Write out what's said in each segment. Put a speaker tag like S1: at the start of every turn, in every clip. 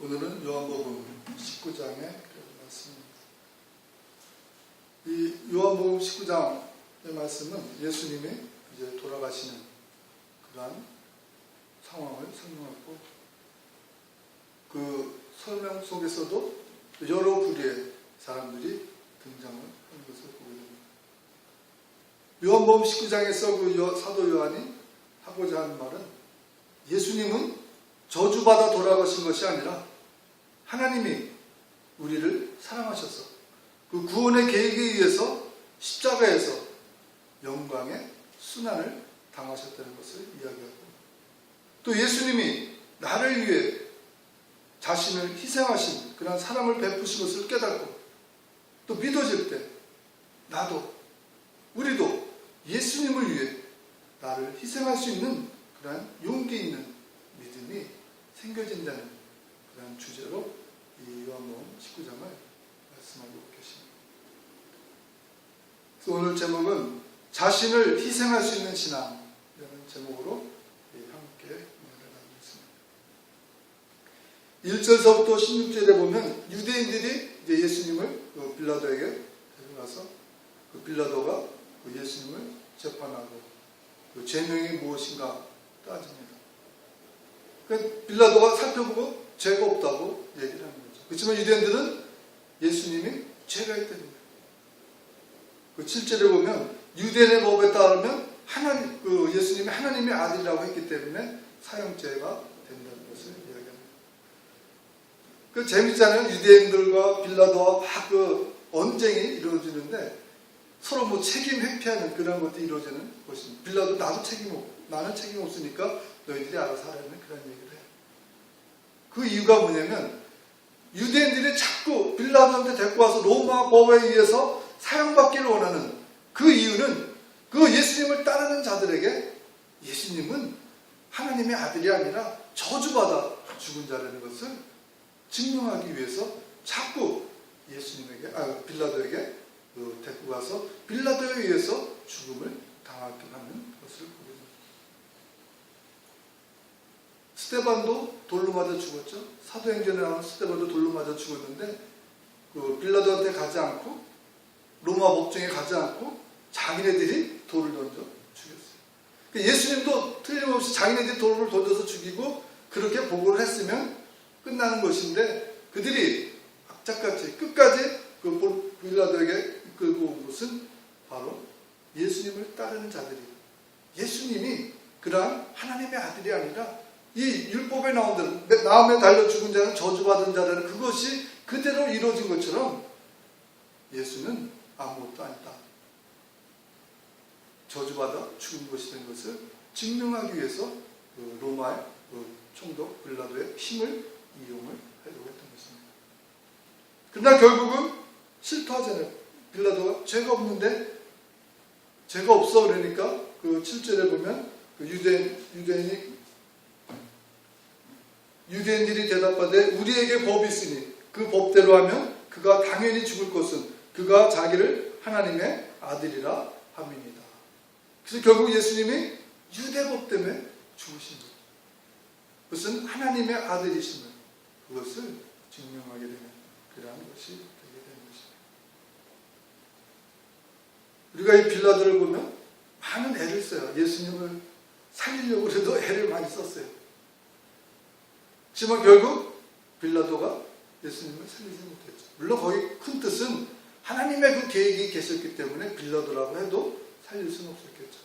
S1: 오늘은 요한복음 19장의 말씀입니다. 이 요한복음 19장의 말씀은 예수님이 이제 돌아가시는 그러한 상황을 설명하고, 그 설명 속에서도 여러 부류의 사람들이 등장을 하는 것을 보게 됩니다. 요한복음 19장에서 그 사도 요한이 하고자 하는 말은, 예수님은 저주받아 돌아가신 것이 아니라 하나님이 우리를 사랑하셔서 그 구원의 계획에 의해서 십자가에서 영광의 순환을 당하셨다는 것을 이야기하고, 또 예수님이 나를 위해 자신을 희생하신 그런 사랑을 베푸신 것을 깨닫고 또 믿어질 때, 나도, 우리도 예수님을 위해 나를 희생할 수 있는 그런 용기 있는 믿음이 생겨진다는 그런 주제로 이 요한복음 19장을 말씀하고 계십니다. 그래서 오늘 제목은 자신을 희생할 수 있는 신앙이라는 제목으로 함께 나누겠습니다. 1절서부터 16절에 보면 유대인들이 이제 예수님을 빌라도에게 데려가서 그 빌라도가 그 예수님을 재판하고 그 죄명이 무엇인가 따집니다. 빌라도가 살펴보고 죄가 없다고 얘기를 하는 거죠. 그렇지만 유대인들은 예수님이 죄가 있다는 거예요. 그 7절에 보면 유대인의 법에 따르면 예수님이 하나님의 아들이라고 했기 때문에 사형죄가 된다는 것을 이야기합니다. 그 재밌잖아요. 유대인들과 빌라도와 막 그 언쟁이 이루어지는데 서로 뭐 책임 회피하는 그런 것들이 이루어지는 것입니다. 빌라도 나는 책임 없으니까 너희들이 알아서 하라는 그런 얘기를 해요. 그 이유가 뭐냐면 유대인들이 자꾸 빌라도한테 데리고 와서 로마 법에 의해서 사형받기를 원하는 그 이유는, 그 예수님을 따르는 자들에게 예수님은 하나님의 아들이 아니라 저주받아 죽은 자라는 것을 증명하기 위해서 자꾸 빌라도에게 데리고 가서 빌라도에 의해서 죽음을 당하게 하는 것을 보게 됩니다. 스데반도 돌로 맞아 죽었죠. 사도행전에 나오는 스데반도 돌로 맞아 죽었는데 그 빌라도한테 가지 않고 로마 법정에 가지 않고 자기네들이 돌을 던져 죽였어요. 예수님도 틀림없이 자기네들이 돌을 던져서 죽이고 그렇게 보고를 했으면 끝나는 것인데, 그들이 악착같이 끝까지 그 빌라도에게 이끌고 온 것은 바로 예수님을 따르는 자들이, 예수님이 그러한 하나님의 아들이 아니라 이 율법에 나온 대로 나음에 달려 죽은 자는 저주받은 자라는 그것이 그대로 이루어진 것처럼 예수는 아무것도 아니다, 저주받아 죽은 것이라는 것을 증명하기 위해서 로마의 총독 빌라도의 힘을 이용을 하려고 했던 것입니다. 그러나 결국은 실토하잖아요. 빌라도가 죄가 없는데, 죄가 없어 그러니까 그 7절에 보면 그 유대인들이 대답하되 우리에게 법이 있으니 그 법대로 하면 그가 당연히 죽을 것은 그가 자기를 하나님의 아들이라 함이니이다. 그래서 결국 예수님이 유대법 때문에 죽으신 것, 그것은 하나님의 아들이심을, 그것을 증명하게 되는 그러한 것이 되게 되는 것입니다. 우리가 이 빌라도를 보면 많은 애를 써요. 예수님을 살리려고 해도 애를 많이 썼어요. 하지만 결국 빌라도가 예수님을 살리지 못했죠. 물론 거기 큰 뜻은 하나님의 그 계획이 계셨기 때문에 빌라도라고 해도 살릴 수는 없었겠죠.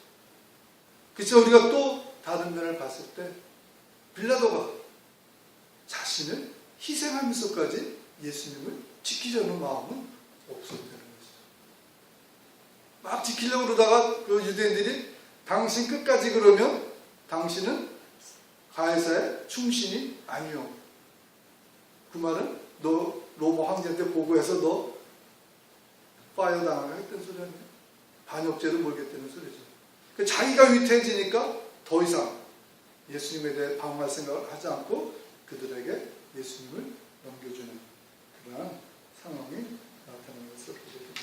S1: 그래서 우리가 또 다른 면을 봤을 때 빌라도가 자신을 희생하면서까지 예수님을 지키려는 마음은 없었다는 것이죠. 막 지키려고 그러다가 그 유대인들이 당신 끝까지 그러면 당신은 가이사의 충신이 아니요. 그 말은 너 로마 황제한테 보고해서 너 파이어 당하겠다는 소리 아니에요. 반역죄로 몰겠다는 소리죠. 자기가 위태해지니까 더 이상 예수님에 대해 방어할 생각을 하지 않고 그들에게 예수님을 넘겨주는 그러한 상황이 나타나는 것을 보게 됩니다.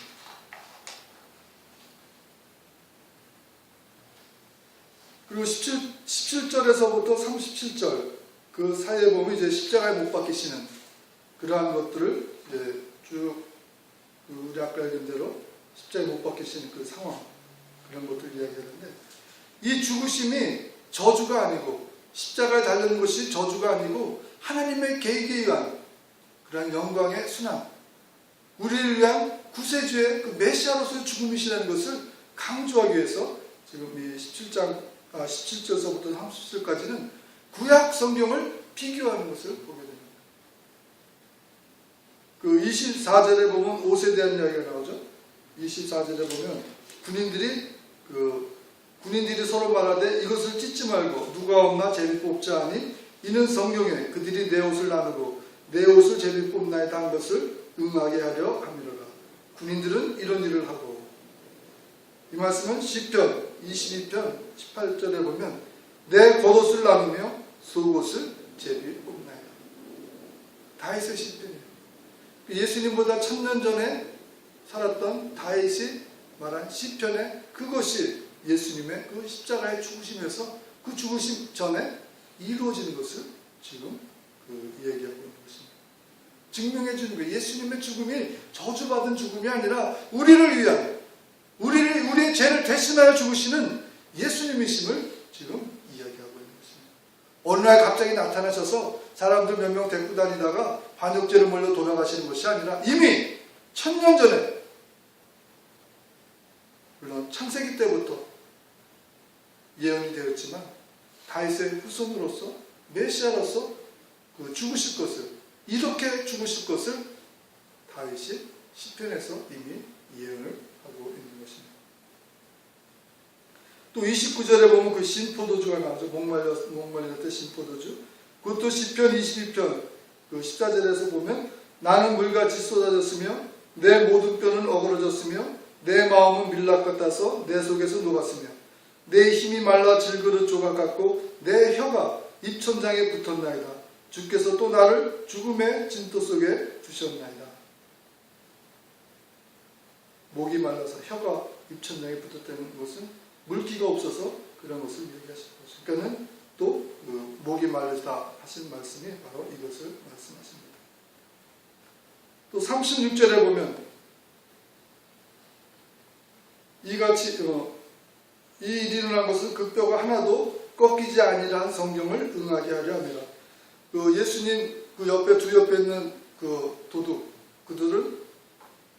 S1: 그리고 17절에서부터 37절 그 사이에 보면 이제 십자가에 못 박히시는 그러한 것들을 이제 쭉 우리 아까 얘기한 대로 십자가에 못 박히시는 그 상황, 그런 것들을 이야기하는데, 이 죽으심이 저주가 아니고 십자가에 달리는 것이 저주가 아니고 하나님의 계획에 의한 그러한 영광의 순환, 우리를 위한 구세주의 그 메시아로서의 죽음이시라는 것을 강조하기 위해서 지금 이 17절서부터 30절까지는 구약 성경을 비교하는 것을 보게 됩니다. 그 24절에 보면 옷에 대한 이야기가 나오죠. 24절에 보면 군인들이 서로 말하되 이것을 찢지 말고 누가 없나 제비 뽑자 하니 이는 성경에 그들이 내 옷을 나누고 내 옷을 제비 뽑나이다 한 것을 응하게 하려 함이로라. 군인들은 이런 일을 하고, 이 말씀은 시편 22편 18절에 보면 내 겉옷을 나누며 속옷을 제비 뽑나이다. 다윗의 시편이에요. 예수님보다 1000년 전에 살았던 다윗이 말한 시편에 그것이 예수님의 그 십자가의 죽으심에서 그 죽으심 전에 이루어지는 것을 지금 얘기하고 있는 것입니다. 증명해 주는 거예요. 예수님의 죽음이 저주받은 죽음이 아니라 우리를 위한, 우리의 죄를 대신하여 죽으시는 예수님이심을 지금 이야기하고 있는 것입니다. 어느 날 갑자기 나타나셔서 사람들 몇 명 데리고 다니다가 반역죄를 몰려 돌아가시는 것이 아니라 이미 1000년 전에, 물론 창세기 때부터 예언이 되었지만 다윗의 후손으로서 메시아로서 죽으실 것을, 이렇게 죽으실 것을 다윗이 시편에서 이미 예언을 하고 있는 것입니다. 또 29절에 보면 그 신포도주가 나오죠. 목말릴 때 신포도주. 그것도 시편 22편 그 14절에서 보면 나는 물같이 쏟아졌으며 내 모든 뼈는 어그러졌으며 내 마음은 밀랍 같아서 내 속에서 녹았으며 내 힘이 말라 질그릇 조각 같고 내 혀가 입천장에 붙었나이다. 주께서 또 나를 죽음의 진토 속에 두셨나이다. 목이 말라서 혀가 입천장에 붙었다는 것은 물기가 없어서 그런 것을 얘기하시는 것입니다. 그러니까는 또 목이 말르다 하신 말씀이 바로 이것을 말씀하십니다. 또 36절에 보면 이같이 이 일이 일어난 것은 그 뼈가 하나도 꺾이지 아니라 성경을 응하게 하려 합니다. 예수님 그 옆에 두 옆에 있는 그 도둑, 그들은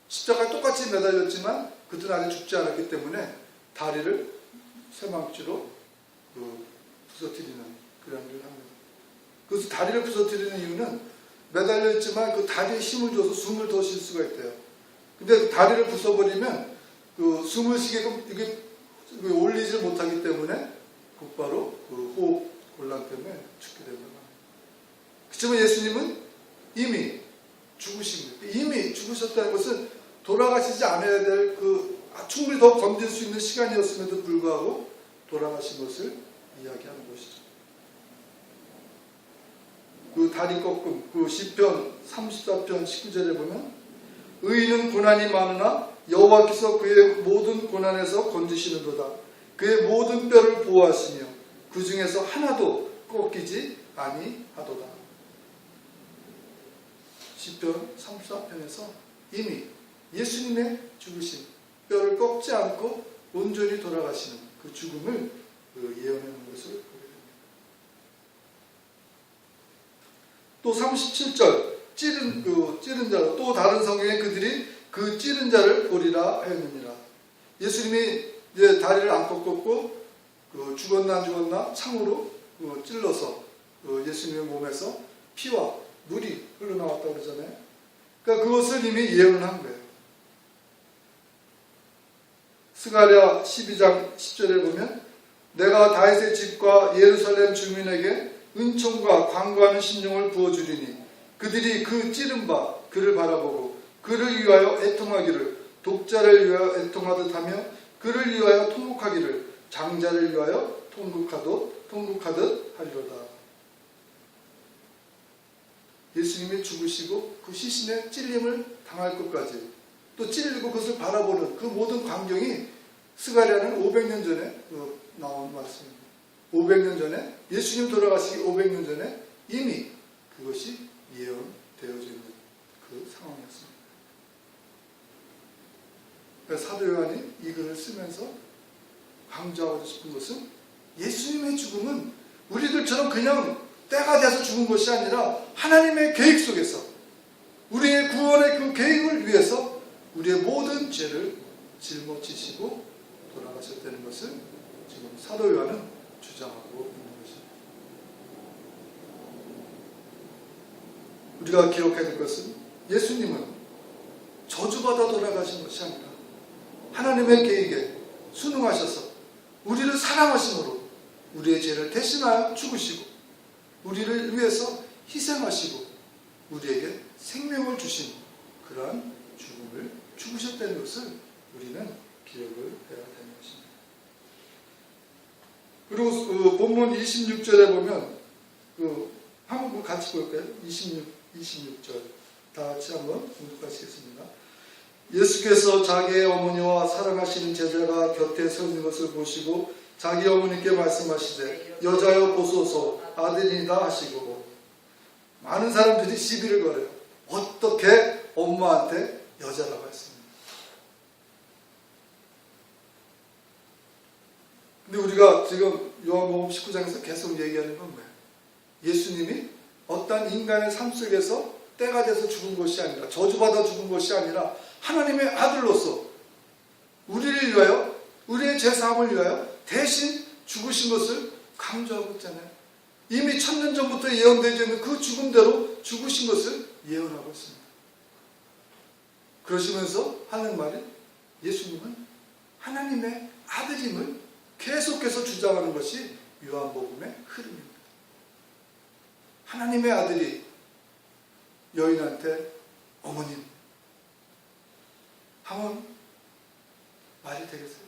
S1: 십자가에 똑같이 매달렸지만 그들은 아직 죽지 않았기 때문에 다리를 쇠망치로 부서뜨리는 그런 일을 합니다. 그래서 다리를 부서뜨리는 이유는 매달려 있지만 그 다리에 힘을 줘서 숨을 더 쉴 수가 있대요. 근데 다리를 부숴버리면 숨을 쉬게끔 이게 올리지 못하기 때문에 곧바로 호흡 곤란 때문에 죽게 됩니다. 그렇지만 예수님은 이미 죽으신 거예요. 이미 죽으셨다는 것은 돌아가시지 않아야 될 충분히 더 견딜 수 있는 시간이었음에도 불구하고 돌아가신 것을 이야기하는 것이죠. 그 다리 꺾음, 시편 34편 19절에 보면 의인은 고난이 많으나 여호와께서 그의 모든 고난에서 건지시는도다. 그의 모든 뼈를 보호하시며 그 중에서 하나도 꺾이지 아니하도다. 시편 34편에서 이미 예수님의 죽으심, 뼈를 꺾지 않고 온전히 돌아가시는 그 죽음을 예언하는 것을 보게 됩니다. 또 37절 찌른 자로, 또 다른 성경에 그들이 그 찌른 자를 보리라 하였느니라. 예수님이 이제 다리를 안 꺾었고 죽었나 안 죽었나 창으로 찔러서 예수님의 몸에서 피와 물이 흘러나왔다고 그러잖아요. 그러니까 그것을 이미 예언을 한 거예요. 스가랴 12장 10절에 보면 내가 다윗의 집과 예루살렘 주민에게 은총과 광고하는 심령을 부어주리니 그들이 그 찌른 바 그를 바라보고 그를 위하여 애통하기를 독자를 위하여 애통하듯 하며 그를 위하여 통곡하기를 장자를 위하여 통곡하듯 하리로다. 예수님이 죽으시고 그 시신의 찔림을 당할 것까지 또 찔리고 그것을 바라보는 그 모든 광경이 스가랴는 500년 전에 나온 말씀입니다. 500년 전에 예수님 돌아가시기 500년 전에 이미 그것이 예언되어져 있는 그 상황이었습니다. 사도 요한이 이 글을 쓰면서 강조하고 싶은 것은 예수님의 죽음은 우리들처럼 그냥 때가 돼서 죽은 것이 아니라 하나님의 계획 속에서 우리의 구원의 그 계획을 위해서 우리의 모든 죄를 짊어지시고 돌아가셨다는 것을 지금 사도 요한은 주장하고 있는 것입니다. 우리가 기록해야 될 것은 예수님은 저주받아 돌아가신 것이 아니라 하나님의 계획에 순응하셔서 우리를 사랑하심으로 우리의 죄를 대신하여 죽으시고 우리를 위해서 희생하시고 우리에게 생명을 주신 그러한 죽음을 죽으셨다는 것을 우리는 기억을 해야 되는 것입니다. 그리고 본문 26절에 보면 한번 같이 볼까요? 26절 다 같이 한번 공독하시겠습니다. 예수께서 자기의 어머니와 사랑하시는 제자가 곁에 서 있는 것을 보시고 자기 어머니께 말씀하시되 여자여 보소서 아들이다 하시고 많은 사람들이 시비를 걸어요. 어떻게 엄마한테 여자라고 했습니까? 근데 우리가 지금 요한복음 19장에서 계속 얘기하는 건 뭐예요? 예수님이 어떤 인간의 삶 속에서 때가 돼서 죽은 것이 아니라 저주받아 죽은 것이 아니라 하나님의 아들로서 우리를 위하여 우리의 죄사함을 위하여 대신 죽으신 것을 강조하고 있잖아요. 이미 1000년 전부터 예언되어 있는 그 죽음대로 죽으신 것을 예언하고 있습니다. 그러시면서 하는 말이 예수님은 하나님의 아들임을 계속해서 주장하는 것이 요한복음의 흐름입니다. 하나님의 아들이 여인한테 어머님 하면 말이 되겠어요?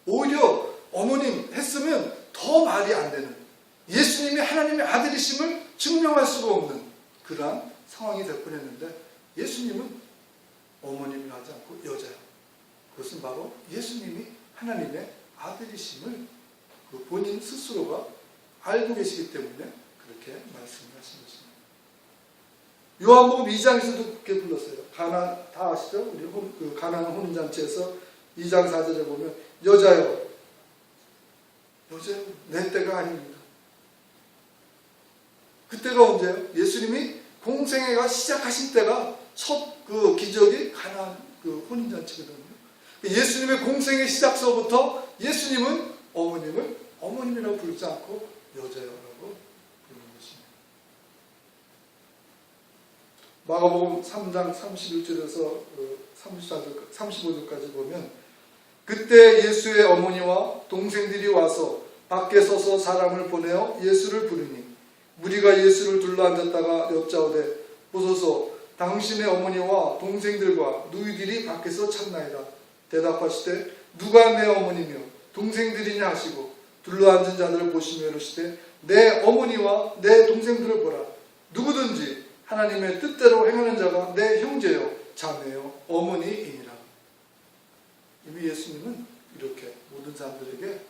S1: 오히려 어머님 했으면 더 말이 안 되는 예수님이 하나님의 아들이심을 증명할 수가 없는 그러한 상황이 될 뻔했는데 예수님은 어머님을 하지 않고 여자야. 그것은 바로 예수님이 하나님의 아들이심을 그 본인 스스로가 알고 계시기 때문에 그렇게 말씀을 하신 것입니다. 요한복음 2장에서도 그렇게 불렀어요. 가나 다 아시죠? 우리 가나안 혼인잔치에서 2장 4절에 보면 여자여 내 때가 아닙니다. 그때가 언제요? 예수님이 공생애가 시작하신 때가 첫 그 기적이 가나안 그 혼인잔치거든요. 예수님의 공생의 시작서부터 예수님은 어머님을 어머님이라고 부르지 않고 여자여라고 부르는 것입니다. 마가복음 3장 31절에서 35절까지 보면 그때 예수의 어머니와 동생들이 와서 밖에 서서 사람을 보내어 예수를 부르니 무리가 예수를 둘러앉았다가 여짜오되 보소서 당신의 어머니와 동생들과 누이들이 밖에서 찾나이다. 대답하시되 누가 내 어머니며 동생들이냐 하시고 둘러앉은 자들을 보시며 이르시되 내 어머니와 내 동생들을 보라. 누구든지 하나님의 뜻대로 행하는 자가 내 형제요 자매요 어머니이니라. 이미 예수님은 이렇게 모든 사람들에게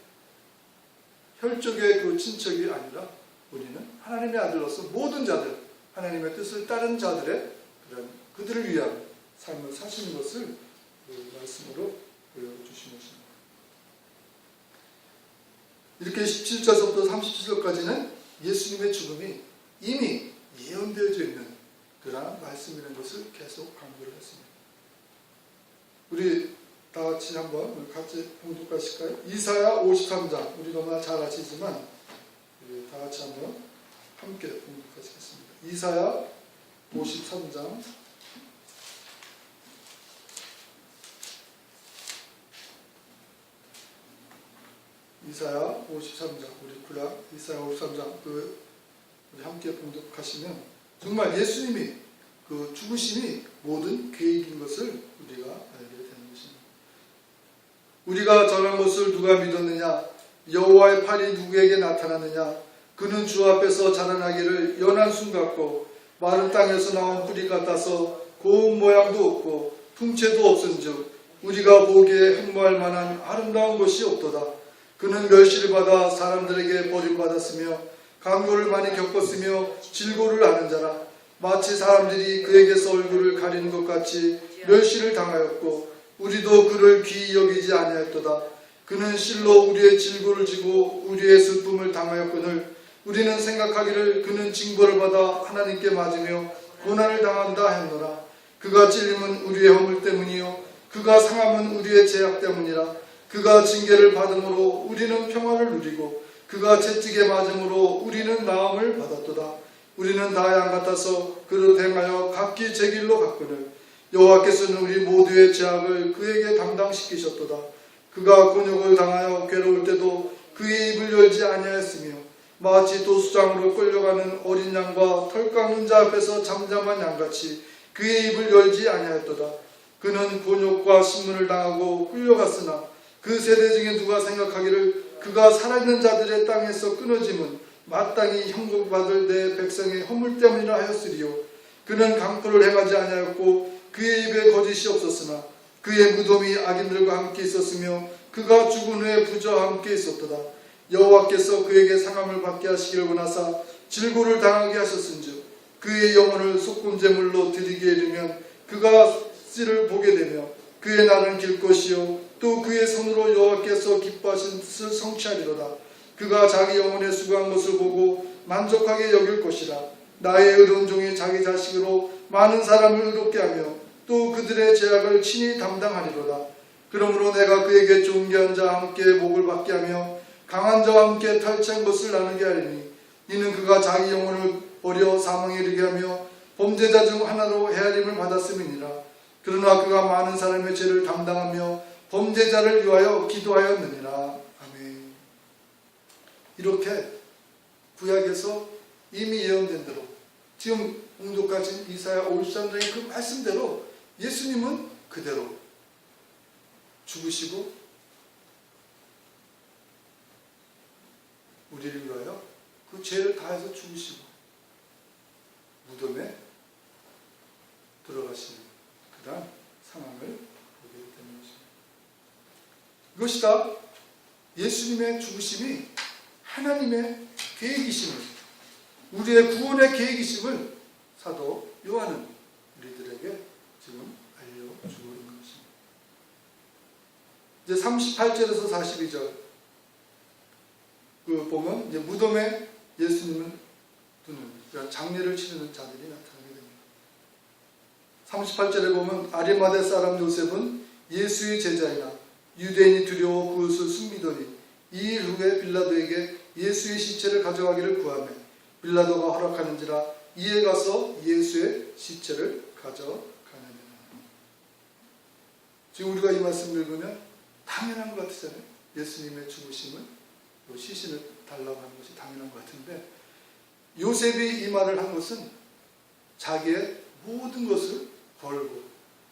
S1: 혈족의 그 친척이 아니라 우리는 하나님의 아들로서 모든 자들 하나님의 뜻을 따른 자들의 그런 그들을 위한 삶을 사시는 것을 그 말씀으로 보여주신 것입니다. 이렇게 17절부터 37절까지는 예수님의 죽음이 이미 예언되어져 있는 그러한 말씀이라는 것을 계속 강조를 했습니다. 우리 다 같이 한번 같이 봉독하실까요? 이사야 53장 우리 너무나 잘 아시지만 우리 다 같이 한번 함께 봉독하시겠습니다. 이사야 53장 이사야 53장 우리 굴락 이사야 53장 우리 함께 봉독하시면 정말 예수님이 그 죽으심이 모든 계획인 것을 우리가 알게 되는 것입니다. 우리가 전한 것을 누가 믿었느냐? 여호와의 팔이 누구에게 나타났느냐? 그는 주 앞에서 자라나기를 연한 순 같고 마른 땅에서 나온 뿌리 같아서 고운 모양도 없고 풍채도 없은즉 우리가 보기에 흠모할 만한 아름다운 것이 없도다. 그는 멸시를 받아 사람들에게 버림받았으며 강고를 많이 겪었으며 질고를 아는 자라. 마치 사람들이 그에게서 얼굴을 가리는 것 같이 멸시를 당하였고 우리도 그를 귀히 여기지 아니하였도다. 그는 실로 우리의 질고를 지고 우리의 슬픔을 당하였거늘 우리는 생각하기를 그는 징벌을 받아 하나님께 맞으며 고난을 당한다 하였노라. 그가 찔림은 우리의 허물 때문이요 그가 상함은 우리의 죄악 때문이라. 그가 징계를 받음으로 우리는 평화를 누리고 그가 채찍에 맞음으로 우리는 나음을 받았도다. 우리는 다 양 같아서 그를 행하여 각기 제 길로 갔거늘 여호와께서는 우리 모두의 죄악을 그에게 담당시키셨도다. 그가 곤욕을 당하여 괴로울 때도 그의 입을 열지 아니하였으며 마치 도수장으로 끌려가는 어린 양과 털 깎는 자 앞에서 잠잠한 양같이 그의 입을 열지 아니하였도다. 그는 곤욕과 신문을 당하고 끌려갔으나 그 세대 중에 누가 생각하기를 그가 살아있는 자들의 땅에서 끊어짐은 마땅히 형벌받을 내 백성의 허물 때문이라 하였으리요. 그는 강포를 행하지 아니하였고 그의 입에 거짓이 없었으나 그의 무덤이 악인들과 함께 있었으며 그가 죽은 후에 부자와 함께 있었도다. 여호와께서 그에게 상함을 받게 하시기를 원하사 질고를 당하게 하셨은즉 그의 영혼을 속금제물로 드리게 이르면 그가 씨를 보게 되며 그의 날은 길 것이요 또 그의 손으로 여호와께서 기뻐하신 뜻을 성취하리로다. 그가 자기 영혼의 수고한 것을 보고 만족하게 여길 것이라. 나의 의로운 종이 자기 자식으로 많은 사람을 의롭게 하며 또 그들의 죄악을 친히 담당하리로다. 그러므로 내가 그에게 존귀한 자와 함께 목을 받게 하며 강한 자와 함께 탈취한 것을 나누게 하리니 이는 그가 자기 영혼을 버려 사망에 이르게 하며 범죄자 중 하나로 헤아림을 받았음이니라. 그러나 그가 많은 사람의 죄를 담당하며 범죄자를 위하여 기도하였느니라. 아멘. 이렇게 구약에서 이미 예언된 대로 지금 공독하신 이사야 53장의 그 말씀대로 예수님은 그대로 죽으시고 우리를 위하여 그 죄를 다해서 죽으시고 무덤에 들어가시는 그러한 상황을 보게 되는 것입니다. 이것이 다 예수님의 죽으심이 하나님의 계획이심을, 우리의 구원의 계획이심을 사도 요한은 우리들에게 지금 알려주고 있는 것입니다. 이제 38절에서 42절 그 보면 이제 무덤에 예수님을 두는, 그러니까 장례를 치르는 자들이 나타나게 됩니다. 38절에 보면 아리마대 사람 요셉은 예수의 제자이나 유대인이 두려워 그것을 숨기더니 2일 후에 빌라도에게 예수의 시체를 가져가기를 구하며 빌라도가 허락하는지라 이에 가서 예수의 시체를 가져가느니라. 지금 우리가 이 말씀을 읽으면 당연한 것 같으잖아요. 예수님의 죽으심을, 시신을 달라고 하는 것이 당연한 것 같은데 요셉이 이 말을 한 것은 자기의 모든 것을 걸고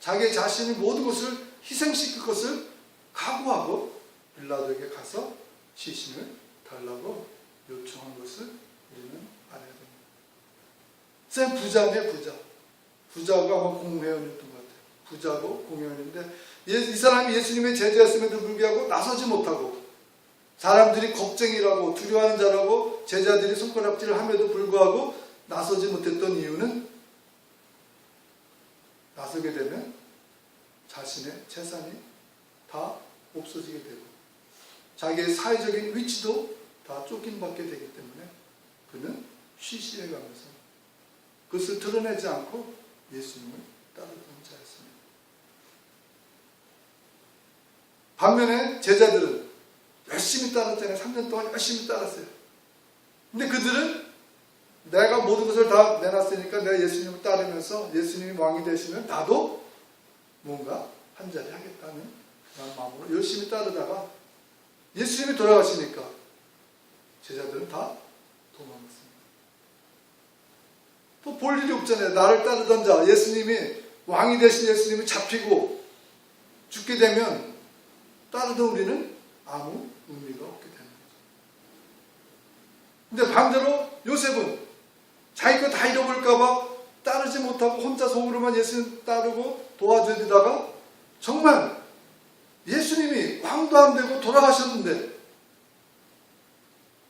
S1: 자기 자신의 모든 것을 희생시킬 것을 각오하고 빌라도에게 가서 시신을 달라고 요청한 것을 우리는 알아야 됩니다. 쌤 부자네, 부자가 아마 공회원이었던 것 같아요. 부자고 공회원인데 이 사람이 예수님의 제자였음에도 불구하고 나서지 못하고 사람들이 겁쟁이라고 두려워하는 자라고 제자들이 손가락질을 함에도 불구하고 나서지 못했던 이유는 나서게 되면 자신의 재산이 다 없어지게 되고 자기의 사회적인 위치도 다 쫓김받게 되기 때문에 그는 쉬쉬해 가면서 그것을 드러내지 않고 예수님을 따르던 자였습니다. 반면에 제자들은 열심히 따랐잖아요. 3년 동안 열심히 따랐어요. 근데 그들은 내가 모든 것을 다 내놨으니까 내가 예수님을 따르면서 예수님이 왕이 되시면 나도 뭔가 한 자리 하겠다는 그런 마음으로 열심히 따르다가 예수님이 돌아가시니까 제자들은 다 도망갔습니다. 또 볼 일이 없잖아요. 나를 따르던 자, 예수님이 왕이 되신 예수님이 잡히고 죽게 되면 따르던 우리는 아무 의미가 없게 되는 거죠. 근데 반대로 요셉은 자기 거 다 잃어버릴까봐 따르지 못하고 혼자 속으로만 예수님 따르고 도와주다가 정말 예수님이 왕도 안 되고 돌아가셨는데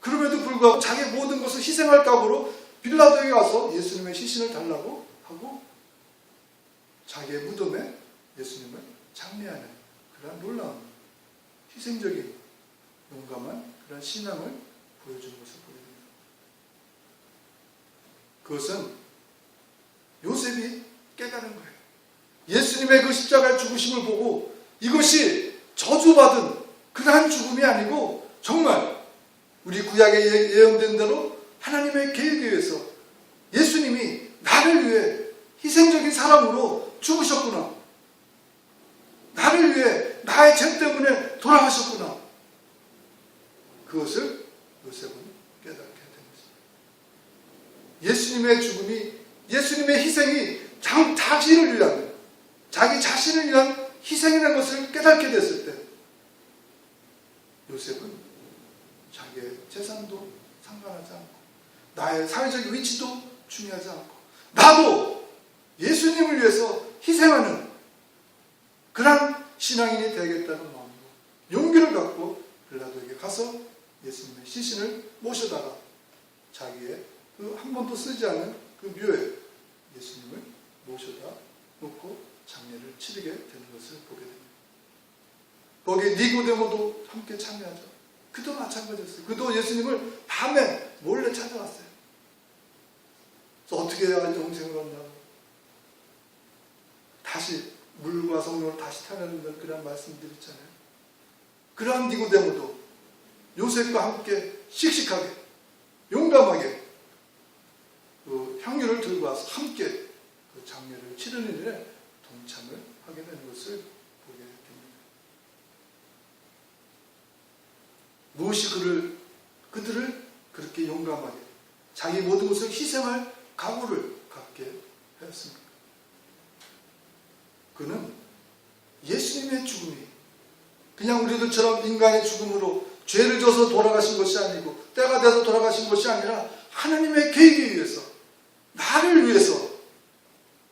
S1: 그럼에도 불구하고 자기 모든 것을 희생할 각오로 빌라도에게 가서 예수님의 시신을 달라고 하고 자기의 무덤에 예수님을 장례하는 그런 놀라운 희생적인 용감한 그런 신앙을 보여주는 것을 보게 됩니다. 그것은 요셉이 깨달은 거예요. 예수님의 그 십자가의 죽으심을 보고 이것이 저주받은 그러한 죽음이 아니고 정말 우리 구약에 예언된 대로 하나님의 계획에 의해서 예수님이 나를 위해 희생적인 사랑으로 죽으셨구나. 나를 위해 나의 죄 때문에 돌아가셨구나. 그것을 요셉은 깨닫게 된 것입니다. 예수님의 죽음이, 예수님의 희생이 자신을 위한, 자기 자신을 위한 희생이라는 것을 깨닫게 됐을 때 요셉은 자기의 재산도 상관하지 않고 나의 사회적 위치도 중요하지 않고 나도 예수님을 위해서 희생하는 그런 신앙인이 되겠다는 마음으로 용기를 갖고 빌라도에게 가서 예수님의 시신을 모셔다가 자기의 그 한 번도 쓰지 않은 그 묘에 예수님을 모셔다 놓고 장례를 치르게 되는 것을 보게 됩니다. 거기에 니고데모도 함께 참여하죠. 그도 마찬가지였어요. 그도 예수님을 밤에 몰래 찾아왔어요. 그래서 어떻게 해야 영생을 얻냐고 다시 물과 성령을 다시 타는 그런 말씀드렸잖아요. 그러한 니고데모도 요셉과 함께 씩씩하게 용감하게 그 향유를 들고 와서 함께 그 장례를 치르는 일에 동참을 하게 되는 것을 보게 됩니다. 무엇이 그들을 그렇게 용감하게 자기 모든 것을 희생할 각오를 갖게 하였습니까? 그는 예수님의 죽음이 그냥 우리들처럼 인간의 죽음으로 죄를 져서 돌아가신 것이 아니고 때가 돼서 돌아가신 것이 아니라 하나님의 계획에 의해서 나를 위해서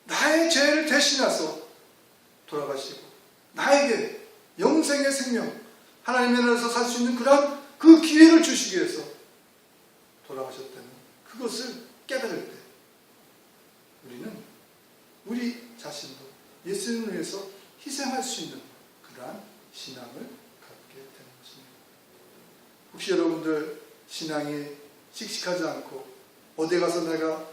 S1: 나의 죄를 대신해서 돌아가시고 나에게 영생의 생명 하나님의 나라에서 살 수 있는 그런 그 기회를 주시기 위해서 돌아가셨다는 그것을 깨달을 때 우리는 우리 자신도 예수님을 위해서 희생할 수 있는 그러한 신앙을 갖게 되는 것입니다. 혹시 여러분들 신앙이 씩씩하지 않고 어디 가서 내가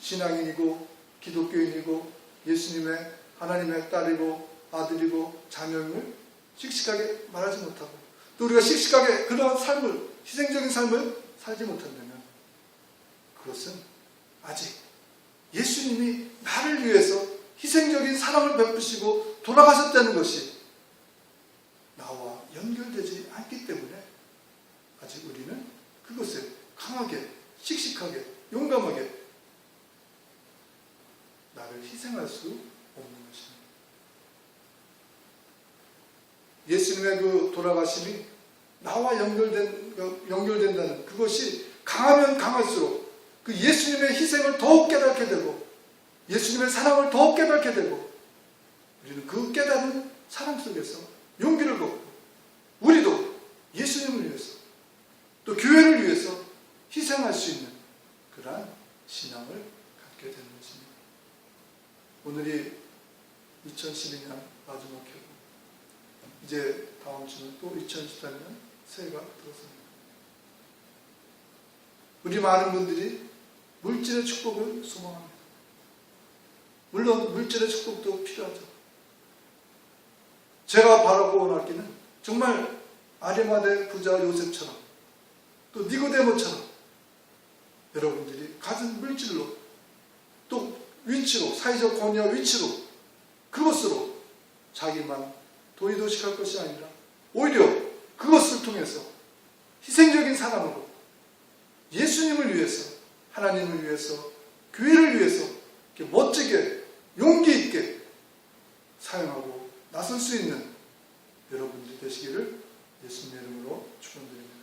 S1: 신앙인이고 기독교인이고 예수님의 하나님의 딸이고 아들이고 자녀임을 씩씩하게 말하지 못하고 또 우리가 씩씩하게 그러한 삶을 희생적인 삶을 살지 못한다면 그것은 아직 예수님이 나를 위해서 희생적인 사랑을 베푸시고 돌아가셨다는 것이 나와 연결되지 않기 때문에 아직 우리는 그것을 강하게 씩씩하게 용감하게 나를 희생할 수 없는 것입니다. 예수님의 그 돌아가심이 나와 연결된다는 그것이 강하면 강할수록 그 예수님의 희생을 더욱 깨닫게 되고 예수님의 사랑을 더욱 깨닫게 되고 우리는 그 깨닫는 사랑 속에서 용기를 갖고 우리도 예수님을 위해서 또 교회를 위해서 희생할 수 있는 그러한 신앙을 갖게 되는 것입니다. 오늘이 2012년 마지막 회고 이제 다음 주는 또 2014년 새해가 들어섭니다. 우리 많은 분들이 물질의 축복을 소망합니다. 물론 물질의 축복도 필요하죠. 제가 바라고 원하기는 정말 아리마대 부자 요셉처럼 또 니고데모처럼 여러분들이 가진 물질로 또 위치로 사회적 권위와 위치로 그것으로 자기만 도의도식할 것이 아니라 오히려 그것을 통해서 희생적인 사랑으로 예수님을 위해서 하나님을 위해서 교회를 위해서 이렇게 멋지게 용기 있게 사용하고 나설 수 있는 여러분들이 되시기를 예수님의 이름으로 축원드립니다.